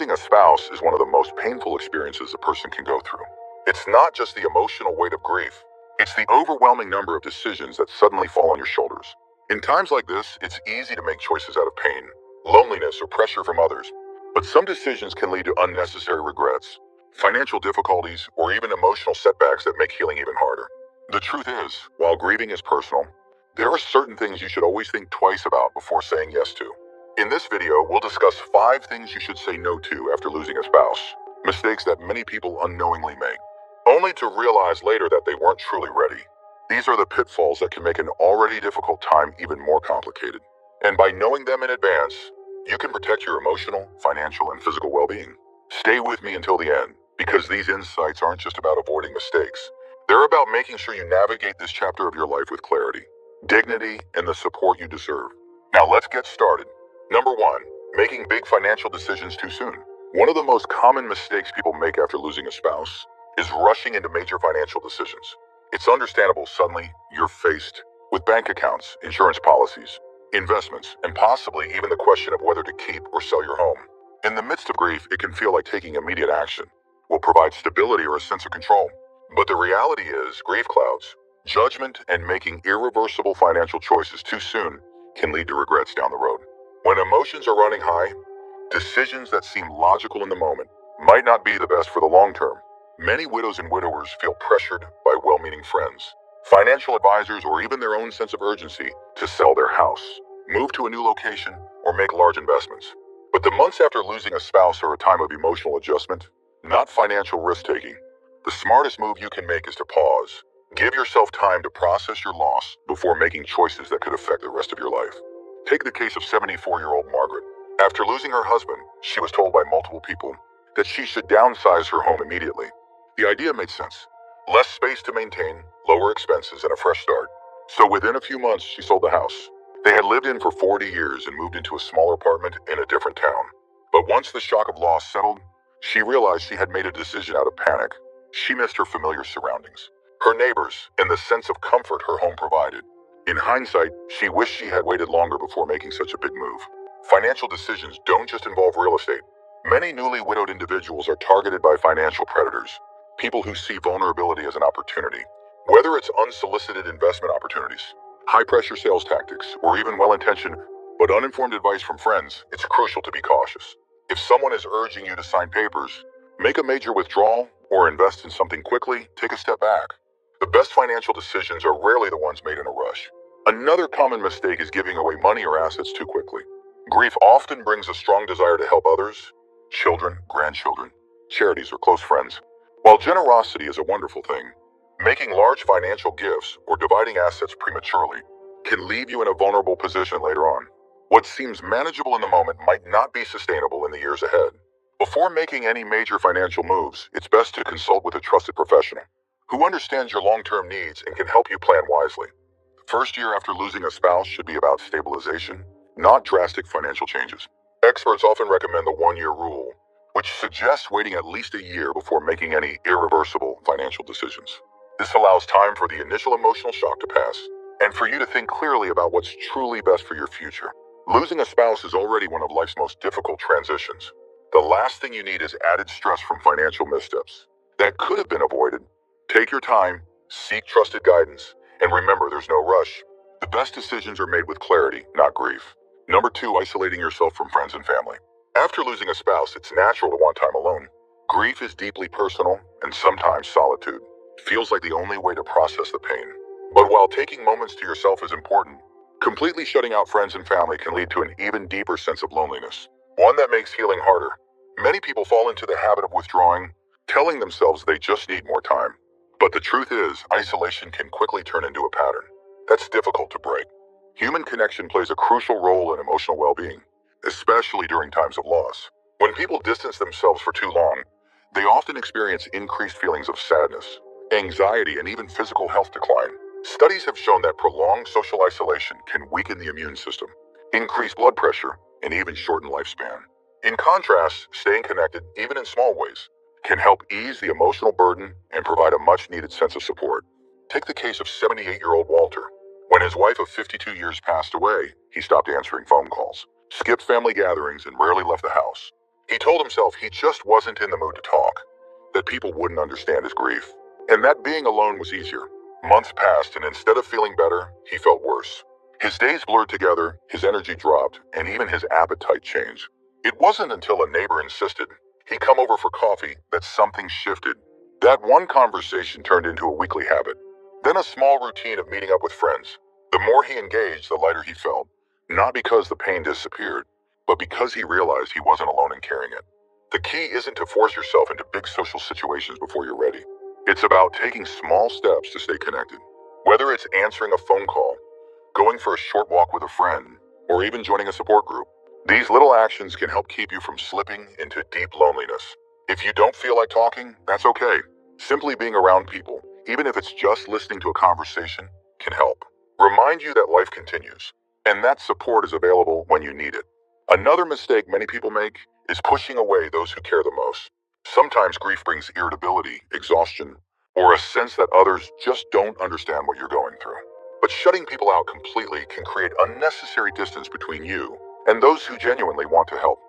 Losing a spouse is one of the most painful experiences a person can go through. It's not just the emotional weight of grief, it's the overwhelming number of decisions that suddenly fall on your shoulders. In times like this, it's easy to make choices out of pain, loneliness, or pressure from others. But some decisions can lead to unnecessary regrets, financial difficulties, or even emotional setbacks that make healing even harder. The truth is, while grieving is personal, there are certain things you should always think twice about before saying yes to. In this video, we'll discuss 5 things you should say no to after losing a spouse, mistakes that many people unknowingly make, only to realize later that they weren't truly ready. These are the pitfalls that can make an already difficult time even more complicated. And by knowing them in advance, you can protect your emotional, financial, and physical well-being. Stay with me until the end, because these insights aren't just about avoiding mistakes. They're about making sure you navigate this chapter of your life with clarity, dignity, and the support you deserve. Now let's get started. Number 1, making big financial decisions too soon. One of the most common mistakes people make after losing a spouse is rushing into major financial decisions. It's understandable suddenly you're faced with bank accounts, insurance policies, investments, and possibly even the question of whether to keep or sell your home. In the midst of grief, it can feel like taking immediate action will provide stability or a sense of control. But the reality is, grief clouds, judgment, and making irreversible financial choices too soon can lead to regrets down the road. When emotions are running high, decisions that seem logical in the moment might not be the best for the long term. Many widows and widowers feel pressured by well-meaning friends, financial advisors, or even their own sense of urgency to sell their house, move to a new location, or make large investments. But the months after losing a spouse are a time of emotional adjustment, not financial risk-taking. The smartest move you can make is to pause. Give yourself time to process your loss before making choices that could affect the rest of your life. Take the case of 74-year-old Margaret. After losing her husband, she was told by multiple people that she should downsize her home immediately. The idea made sense. Less space to maintain, lower expenses, and a fresh start. So within a few months, she sold the house they had lived in for 40 years and moved into a smaller apartment in a different town. But once the shock of loss settled, she realized she had made a decision out of panic. She missed her familiar surroundings, her neighbors, and the sense of comfort her home provided. In hindsight, she wished she had waited longer before making such a big move. Financial decisions don't just involve real estate. Many newly widowed individuals are targeted by financial predators, people who see vulnerability as an opportunity. Whether it's unsolicited investment opportunities, high-pressure sales tactics, or even well-intentioned but uninformed advice from friends, it's crucial to be cautious. If someone is urging you to sign papers, make a major withdrawal, or invest in something quickly, take a step back. The best financial decisions are rarely the ones made in a rush. Another common mistake is giving away money or assets too quickly. Grief often brings a strong desire to help others, children, grandchildren, charities, or close friends. While generosity is a wonderful thing, making large financial gifts or dividing assets prematurely can leave you in a vulnerable position later on. What seems manageable in the moment might not be sustainable in the years ahead. Before making any major financial moves, it's best to consult with a trusted professional who understands your long-term needs and can help you plan wisely. The first year after losing a spouse should be about stabilization, not drastic financial changes. Experts often recommend the 1-year rule, which suggests waiting at least a year before making any irreversible financial decisions. This allows time for the initial emotional shock to pass, and for you to think clearly about what's truly best for your future. Losing a spouse is already one of life's most difficult transitions. The last thing you need is added stress from financial missteps that could have been avoided. Take your time, seek trusted guidance, and remember there's no rush. The best decisions are made with clarity, not grief. Number 2, isolating yourself from friends and family. After losing a spouse, it's natural to want time alone. Grief is deeply personal, and sometimes solitude feels like the only way to process the pain. But while taking moments to yourself is important, completely shutting out friends and family can lead to an even deeper sense of loneliness, one that makes healing harder. Many people fall into the habit of withdrawing, telling themselves they just need more time. But the truth is, isolation can quickly turn into a pattern that's difficult to break. Human connection plays a crucial role in emotional well-being, especially during times of loss. When people distance themselves for too long, they often experience increased feelings of sadness, anxiety, and even physical health decline. Studies have shown that prolonged social isolation can weaken the immune system, increase blood pressure, and even shorten lifespan. In contrast, staying connected, even in small ways, can help ease the emotional burden and provide a much-needed sense of support. Take the case of 78-year-old Walter. When his wife of 52 years passed away, he stopped answering phone calls, skipped family gatherings, and rarely left the house. He told himself he just wasn't in the mood to talk, that people wouldn't understand his grief, and that being alone was easier. Months passed, and instead of feeling better, he felt worse. His days blurred together, his energy dropped, and even his appetite changed. It wasn't until a neighbor insisted he come over for coffee that something shifted. That one conversation turned into a weekly habit, then a small routine of meeting up with friends. The more he engaged, the lighter he felt, not because the pain disappeared, but because he realized he wasn't alone in carrying it. The key isn't to force yourself into big social situations before you're ready. It's about taking small steps to stay connected. Whether it's answering a phone call, going for a short walk with a friend, or even joining a support group, these little actions can help keep you from slipping into deep loneliness. If you don't feel like talking, that's okay. Simply being around people, even if it's just listening to a conversation, can help. Remind you that life continues, and that support is available when you need it. Another mistake many people make is pushing away those who care the most. Sometimes grief brings irritability, exhaustion, or a sense that others just don't understand what you're going through. But shutting people out completely can create unnecessary distance between you and those who genuinely want to help.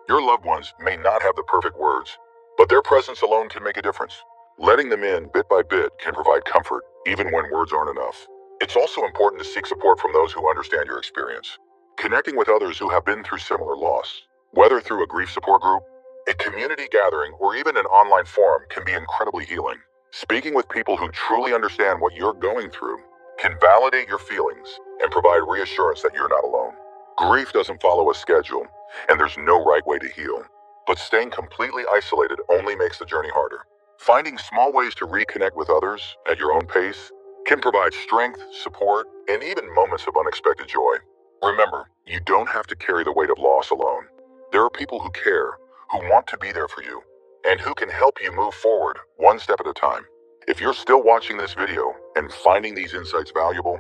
Your loved ones may not have the perfect words, but their presence alone can make a difference. Letting them in bit by bit can provide comfort, even when words aren't enough. It's also important to seek support from those who understand your experience. Connecting with others who have been through similar loss, whether through a grief support group, a community gathering, or even an online forum, can be incredibly healing. Speaking with people who truly understand what you're going through can validate your feelings and provide reassurance that you're not alone. Grief doesn't follow a schedule, and there's no right way to heal. But staying completely isolated only makes the journey harder. Finding small ways to reconnect with others at your own pace can provide strength, support, and even moments of unexpected joy. Remember, you don't have to carry the weight of loss alone. There are people who care, who want to be there for you, and who can help you move forward one step at a time. If you're still watching this video and finding these insights valuable,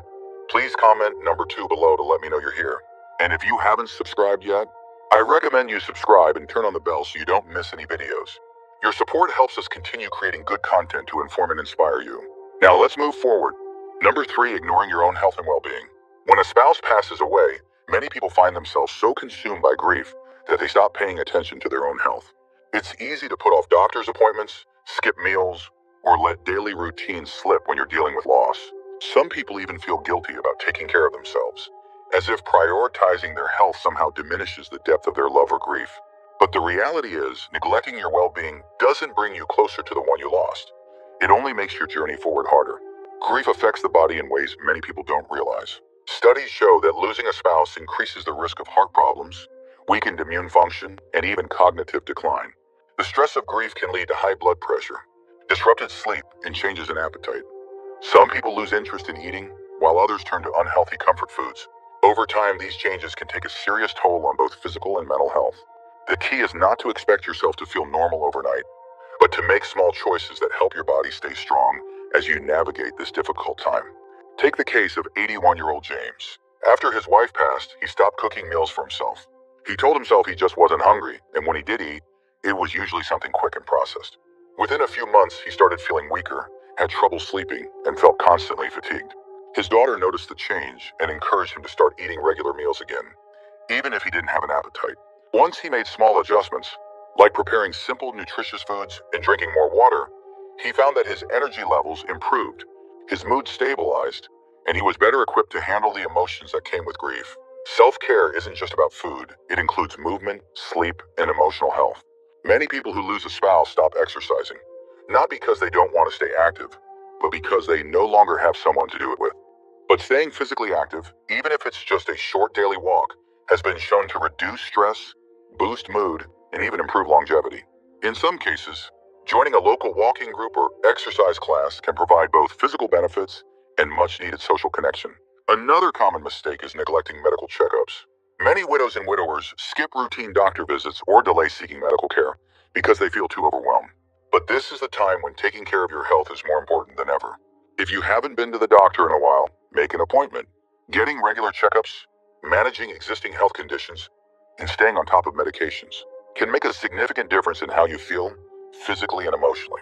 please comment number 2 below to let me know you're here. And if you haven't subscribed yet, I recommend you subscribe and turn on the bell so you don't miss any videos. Your support helps us continue creating good content to inform and inspire you. Now let's move forward. Number 3, ignoring your own health and well-being. When a spouse passes away, many people find themselves so consumed by grief that they stop paying attention to their own health. It's easy to put off doctor's appointments, skip meals, or let daily routines slip when you're dealing with loss. Some people even feel guilty about taking care of themselves, as if prioritizing their health somehow diminishes the depth of their love or grief. But the reality is, neglecting your well-being doesn't bring you closer to the one you lost. It only makes your journey forward harder. Grief affects the body in ways many people don't realize. Studies show that losing a spouse increases the risk of heart problems, weakened immune function, and even cognitive decline. The stress of grief can lead to high blood pressure, disrupted sleep, and changes in appetite. Some people lose interest in eating, while others turn to unhealthy comfort foods. Over time, these changes can take a serious toll on both physical and mental health. The key is not to expect yourself to feel normal overnight, but to make small choices that help your body stay strong as you navigate this difficult time. Take the case of 81-year-old James. After his wife passed, he stopped cooking meals for himself. He told himself he just wasn't hungry, and when he did eat, it was usually something quick and processed. Within a few months, he started feeling weaker, had trouble sleeping, and felt constantly fatigued. His daughter noticed the change and encouraged him to start eating regular meals again, even if he didn't have an appetite. Once he made small adjustments, like preparing simple, nutritious foods and drinking more water, he found that his energy levels improved, his mood stabilized, and he was better equipped to handle the emotions that came with grief. Self-care isn't just about food. It includes movement, sleep, and emotional health. Many people who lose a spouse stop exercising, not because they don't want to stay active, but because they no longer have someone to do it with. But staying physically active, even if it's just a short daily walk, has been shown to reduce stress, boost mood, and even improve longevity. In some cases, joining a local walking group or exercise class can provide both physical benefits and much-needed social connection. Another common mistake is neglecting medical checkups. Many widows and widowers skip routine doctor visits or delay seeking medical care because they feel too overwhelmed. But this is the time when taking care of your health is more important than ever. If you haven't been to the doctor in a while, make an appointment. Getting regular checkups, managing existing health conditions, and staying on top of medications can make a significant difference in how you feel, physically and emotionally.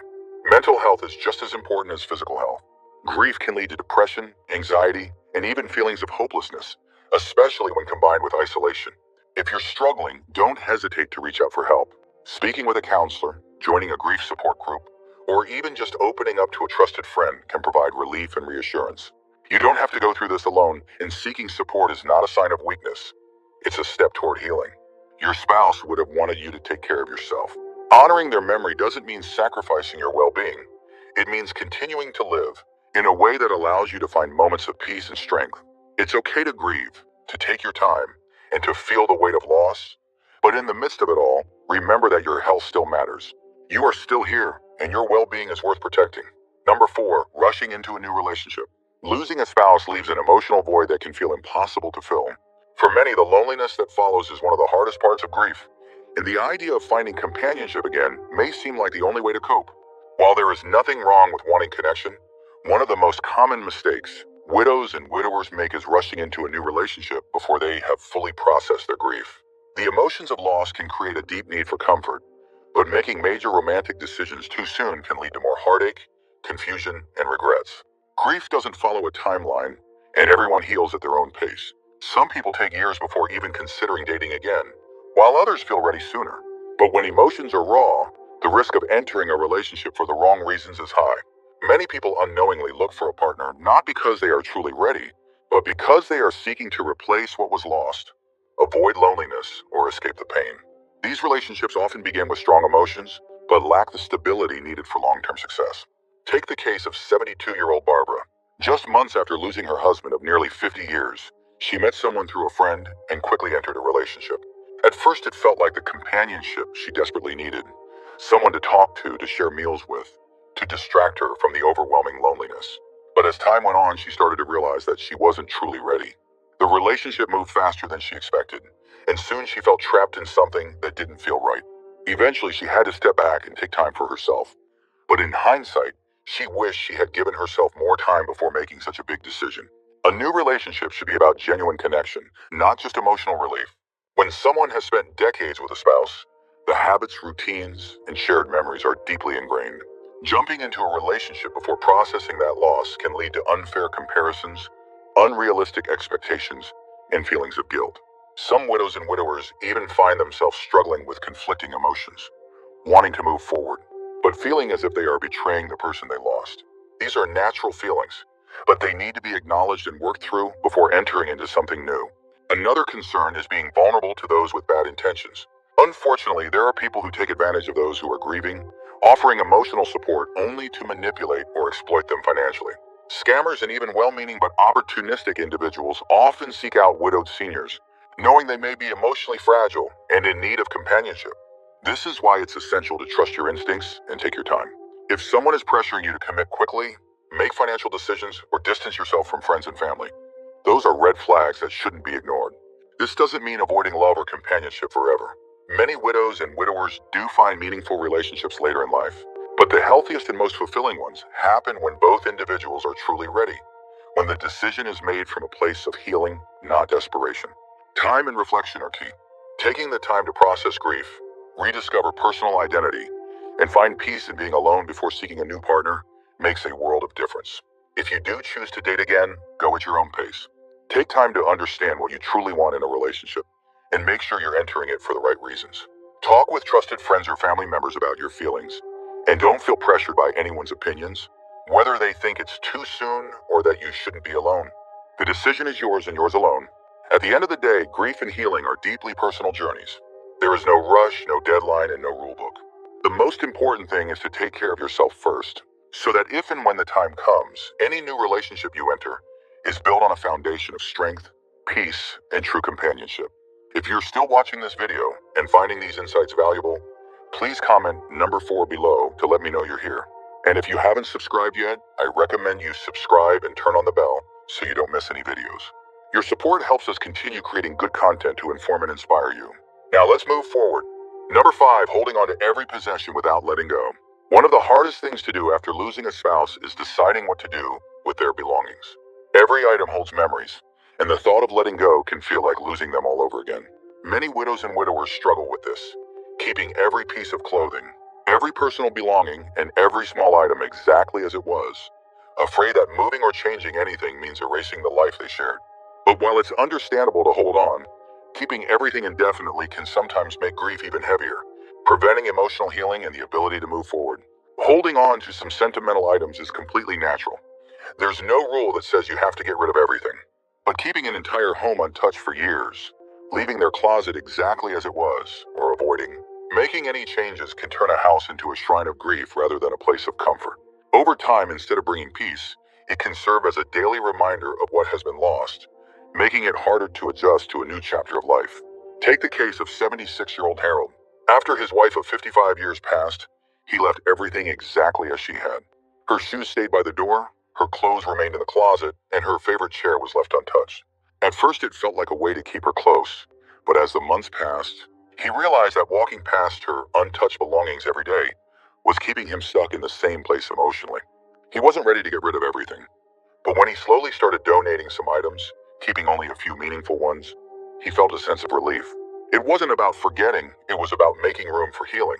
Mental health is just as important as physical health. Grief can lead to depression, anxiety, and even feelings of hopelessness, especially when combined with isolation. If you're struggling, don't hesitate to reach out for help. Speaking with a counselor, joining a grief support group, or even just opening up to a trusted friend can provide relief and reassurance. You don't have to go through this alone, and seeking support is not a sign of weakness. It's a step toward healing. Your spouse would have wanted you to take care of yourself. Honoring their memory doesn't mean sacrificing your well-being. It means continuing to live in a way that allows you to find moments of peace and strength. It's okay to grieve, to take your time, and to feel the weight of loss. But in the midst of it all, remember that your health still matters. You are still here, and your well-being is worth protecting. Number 4, rushing into a new relationship. Losing a spouse leaves an emotional void that can feel impossible to fill. For many, the loneliness that follows is one of the hardest parts of grief. And the idea of finding companionship again may seem like the only way to cope. While there is nothing wrong with wanting connection, one of the most common mistakes widows and widowers make is rushing into a new relationship before they have fully processed their grief. The emotions of loss can create a deep need for comfort, but making major romantic decisions too soon can lead to more heartache, confusion, and regrets. Grief doesn't follow a timeline, and everyone heals at their own pace. Some people take years before even considering dating again, while others feel ready sooner. But when emotions are raw, the risk of entering a relationship for the wrong reasons is high. Many people unknowingly look for a partner not because they are truly ready, but because they are seeking to replace what was lost, avoid loneliness, or escape the pain. These relationships often begin with strong emotions, but lack the stability needed for long-term success. Take the case of 72-year-old Barbara. Just months after losing her husband of nearly 50 years, she met someone through a friend and quickly entered a relationship. At first, it felt like the companionship she desperately needed. Someone to talk to share meals with, to distract her from the overwhelming loneliness. But as time went on, she started to realize that she wasn't truly ready. The relationship moved faster than she expected, and soon she felt trapped in something that didn't feel right. Eventually, she had to step back and take time for herself. But in hindsight, she wished she had given herself more time before making such a big decision. A new relationship should be about genuine connection, not just emotional relief. When someone has spent decades with a spouse, the habits, routines, and shared memories are deeply ingrained. Jumping into a relationship before processing that loss can lead to unfair comparisons, unrealistic expectations, and feelings of guilt. Some widows and widowers even find themselves struggling with conflicting emotions, wanting to move forward, but feeling as if they are betraying the person they lost. These are natural feelings, but they need to be acknowledged and worked through before entering into something new. Another concern is being vulnerable to those with bad intentions. Unfortunately, there are people who take advantage of those who are grieving, offering emotional support only to manipulate or exploit them financially. Scammers and even well-meaning but opportunistic individuals often seek out widowed seniors, knowing they may be emotionally fragile and in need of companionship. This is why it's essential to trust your instincts and take your time. If someone is pressuring you to commit quickly, make financial decisions, or distance yourself from friends and family, those are red flags that shouldn't be ignored. This doesn't mean avoiding love or companionship forever. Many widows and widowers do find meaningful relationships later in life, but the healthiest and most fulfilling ones happen when both individuals are truly ready, when the decision is made from a place of healing, not desperation. Time and reflection are key. Taking the time to process grief, rediscover personal identity, and find peace in being alone before seeking a new partner makes a world of difference. If you do choose to date again, go at your own pace. Take time to understand what you truly want in a relationship, and make sure you're entering it for the right reasons. Talk with trusted friends or family members about your feelings, and don't feel pressured by anyone's opinions, whether they think it's too soon or that you shouldn't be alone. The decision is yours and yours alone. At the end of the day, grief and healing are deeply personal journeys. There is no rush, no deadline, and no rulebook. The most important thing is to take care of yourself first, so that if and when the time comes, any new relationship you enter is built on a foundation of strength, peace, and true companionship. If you're still watching this video and finding these insights valuable, please comment number 4 below to let me know you're here. And if you haven't subscribed yet, I recommend you subscribe and turn on the bell so you don't miss any videos. Your support helps us continue creating good content to inform and inspire you. Now let's move forward. Number 5, holding on to every possession without letting go. One of the hardest things to do after losing a spouse is deciding what to do with their belongings. Every item holds memories, and the thought of letting go can feel like losing them all over again. Many widows and widowers struggle with this, keeping every piece of clothing, every personal belonging, and every small item exactly as it was, afraid that moving or changing anything means erasing the life they shared. But while it's understandable to hold on, keeping everything indefinitely can sometimes make grief even heavier. preventing emotional healing and the ability to move forward. Holding on to some sentimental items is completely natural. There's no rule that says you have to get rid of everything. But keeping an entire home untouched for years, leaving their closet exactly as it was, or avoiding making any changes can turn a house into a shrine of grief rather than a place of comfort. Over time, instead of bringing peace, it can serve as a daily reminder of what has been lost, making it harder to adjust to a new chapter of life. Take the case of 76-year-old Harold. After his wife of 55 years passed, he left everything exactly as she had. Her shoes stayed by the door, her clothes remained in the closet, and her favorite chair was left untouched. At first, it felt like a way to keep her close, but as the months passed, he realized that walking past her untouched belongings every day was keeping him stuck in the same place emotionally. He wasn't ready to get rid of everything, but when he slowly started donating some items, keeping only a few meaningful ones, he felt a sense of relief. It wasn't about forgetting, it was about making room for healing.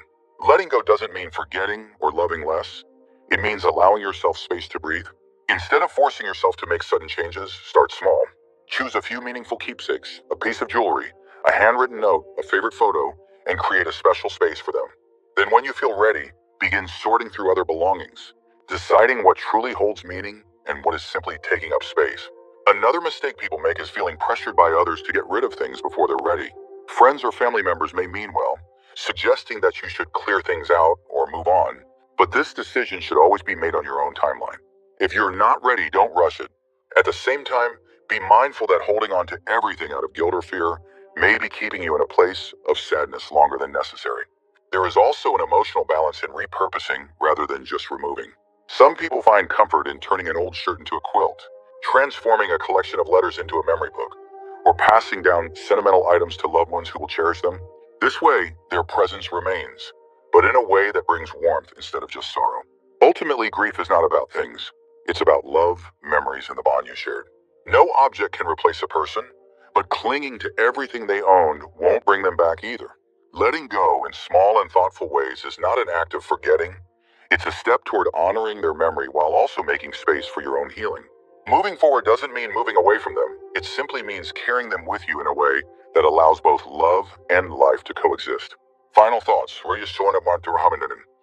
Letting go doesn't mean forgetting or loving less. It means allowing yourself space to breathe. Instead of forcing yourself to make sudden changes, start small. Choose a few meaningful keepsakes, a piece of jewelry, a handwritten note, a favorite photo, and create a special space for them. Then when you feel ready, begin sorting through other belongings, deciding what truly holds meaning and what is simply taking up space. Another mistake people make is feeling pressured by others to get rid of things before they're ready. Friends or family members may mean well, suggesting that you should clear things out or move on, but this decision should always be made on your own timeline. If you're not ready, don't rush it. At the same time, be mindful that holding on to everything out of guilt or fear may be keeping you in a place of sadness longer than necessary. There is also an emotional balance in repurposing rather than just removing. Some people find comfort in turning an old shirt into a quilt, transforming a collection of letters into a memory book, or passing down sentimental items to loved ones who will cherish them. This way, their presence remains, but in a way that brings warmth instead of just sorrow. Ultimately, grief is not about things. It's about love, memories, and the bond you shared. No object can replace a person, but clinging to everything they owned won't bring them back either. Letting go in small and thoughtful ways is not an act of forgetting. It's a step toward honoring their memory while also making space for your own healing. Moving forward doesn't mean moving away from them. It simply means carrying them with you in a way that allows both love and life to coexist. Final thoughts.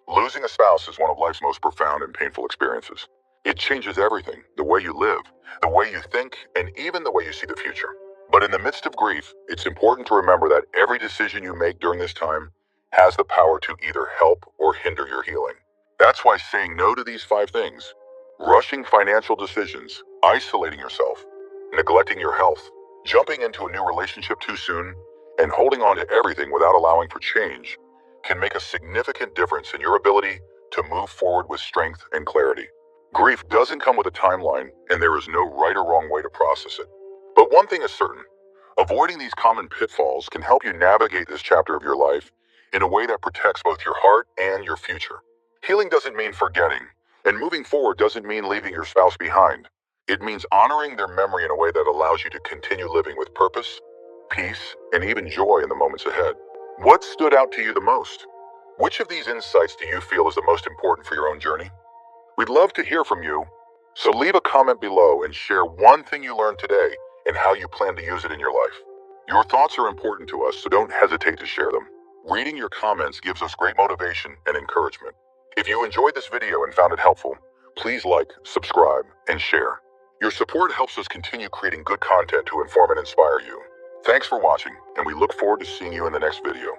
Losing a spouse is one of life's most profound and painful experiences. It changes everything, the way you live, the way you think, and even the way you see the future. But in the midst of grief, it's important to remember that every decision you make during this time has the power to either help or hinder your healing. That's why saying no to these 5 things, rushing financial decisions, isolating yourself, neglecting your health, jumping into a new relationship too soon, and holding on to everything without allowing for change can make a significant difference in your ability to move forward with strength and clarity. Grief doesn't come with a timeline, and there is no right or wrong way to process it. But one thing is certain, avoiding these common pitfalls can help you navigate this chapter of your life in a way that protects both your heart and your future. Healing doesn't mean forgetting, and moving forward doesn't mean leaving your spouse behind. It means honoring their memory in a way that allows you to continue living with purpose, peace, and even joy in the moments ahead. What stood out to you the most? Which of these insights do you feel is the most important for your own journey? We'd love to hear from you, so leave a comment below and share one thing you learned today and how you plan to use it in your life. Your thoughts are important to us, so don't hesitate to share them. Reading your comments gives us great motivation and encouragement. If you enjoyed this video and found it helpful, please like, subscribe, and share. Your support helps us continue creating good content to inform and inspire you. Thanks for watching, and we look forward to seeing you in the next video.